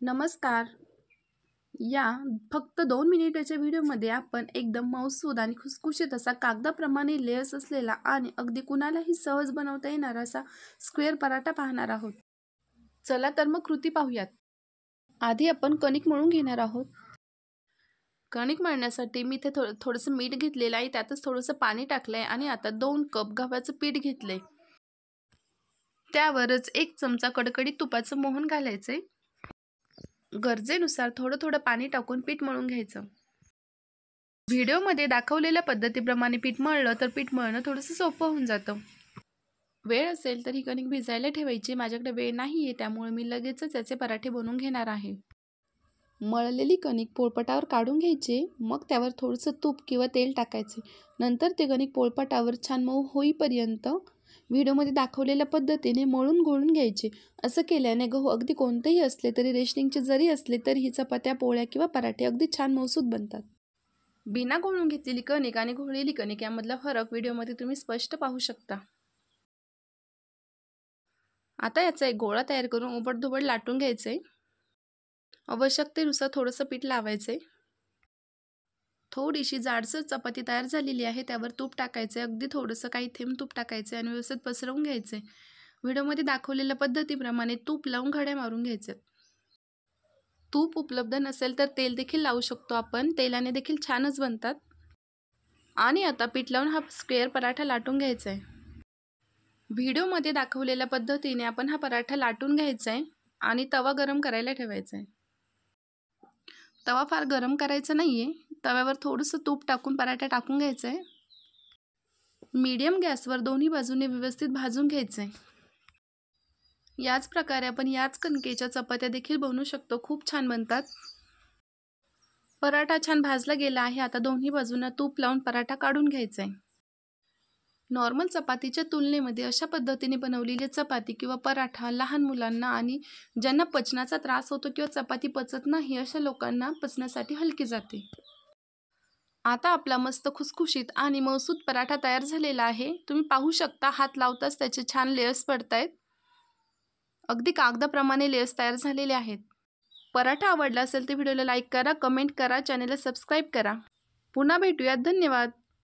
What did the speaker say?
नमस्कार. या फक्त 2 मिनिटाच्या व्हिडिओमध्ये आपण एकदम मऊसूद आणि खुसखुशीत असा कागदाप्रमाणे लेयर्स असलेला आणि अगदी कुणालाही सहज बनवता येणारा असा स्क्वेअर पराठा पाहणार आहोत. चला तर मग कृती पाहूयात. आधी आपण कणिक मळून घेणार आहोत. कणिक मळण्यासाठी मी इथे थोडंसं मीठ घेतलेलं आहे, त्यातच थोडंसं पाणी टाकलंय आणि आता 2 कप गव्हाचं पीठ घेतलंय. त्यावरच 1 चमचा कडकडीत तुपाचं मोहन घालायचंय. गरजेनुसार थोडं थोडं पाणी टाकून पीठ मळून घ्यायचं. व्हिडिओमध्ये दाखवलेल्या पद्धतीप्रमाणे पीठ मळलं तर पीठ मळणं थोडंसं सोपं होऊन जातं. वेळ असेल तर ही कणिक भिजायला ठेवायची. माझ्याकडे वेळ नाहीये, त्यामुळे मी लगेचच याचे पराठे बनवून घेणार आहे. मळलेली कणिक पोळपाटावर काढून घ्यायची. मग त्यावर थोडंसं तूप किंवा तेल टाकायचे. नंतर ते कणिक पोळपाटावर छान मऊ होईपर्यंत व्हिडिओमध्ये दाखवलेल्या पद्धतीने मळून घोळून घ्यायचे. असं केल्याने गहू अगदी कोणतेही असले तरी रेशनिंगचे जरी असले तरी ही चपात्या, पोळ्या किंवा पराठे अगदी छान मऊसूद बनतात. बिना घोळून घेतलेली कणिक आणि घोळलेली कणिक यामधला फरक व्हिडिओमध्ये तुम्ही स्पष्ट पाहू शकता. आता याचा एक गोळा तयार करून उबडधोबड लाटून घ्यायचे. आवश्यकतेनुसार थोडंसं पीठ लावायचे. थोडीशी जाडसर चपाती तयार झालेली आहे, त्यावर तूप टाकायचे. अगदी थोडंसं काही थेंब तूप टाकायचे आणि व्यवस्थित पसरवून घ्यायचे. व्हिडिओमध्ये दाखवलेल्या पद्धतीप्रमाणे तूप लावून घड्या मारून घ्यायचे. तूप उपलब्ध नसेल तर तेल देखील लावू शकतो आपण. तेलाने देखील छानच बनतात. आणि आता पीठ लावून हा स्क्वेअर पराठा लाटून घ्यायचा आहे. व्हिडिओमध्ये दाखवलेल्या पद्धतीने आपण हा पराठा लाटून घ्यायचा आहे आणि तवा गरम करायला ठेवायचा आहे. तवा फार गरम करायचा नाहीये. तव्यावर थोडंसं तूप टाकून पराठा टाकून घ्यायचा आहे. मीडियम गॅसवर दोन्ही बाजूने व्यवस्थित भाजून घ्यायचं आहे. याच प्रकारे आपण याच कणकेच्या चपात्या देखील बनवू शकतो. खूप छान बनतात. पराठा छान भाजला गेला आहे. आता दोन्ही बाजूंना तूप लावून पराठा काढून घ्यायचा आहे. नॉर्मल चपातीच्या तुलनेमध्ये अशा पद्धतीने बनवलेली चपाती किंवा पराठा लहान मुलांना आणि ज्यांना पचनाचा त्रास होतो किंवा चपाती पचत नाही अशा लोकांना पचण्यासाठी हलकी जाते. आता आपला मस्त खुसखुशीत आणि मऊसूद पराठा तयार झालेला आहे. तुम्ही पाहू शकता हात लावताच त्याचे छान लेयर्स पडतायत. अगदी कागदाप्रमाणे लेयर्स तयार झालेले आहेत. पराठा आवडला असेल तर व्हिडिओला लाईक करा, कमेंट करा, चॅनलला सबस्क्राईब करा. पुन्हा भेटूयात. धन्यवाद.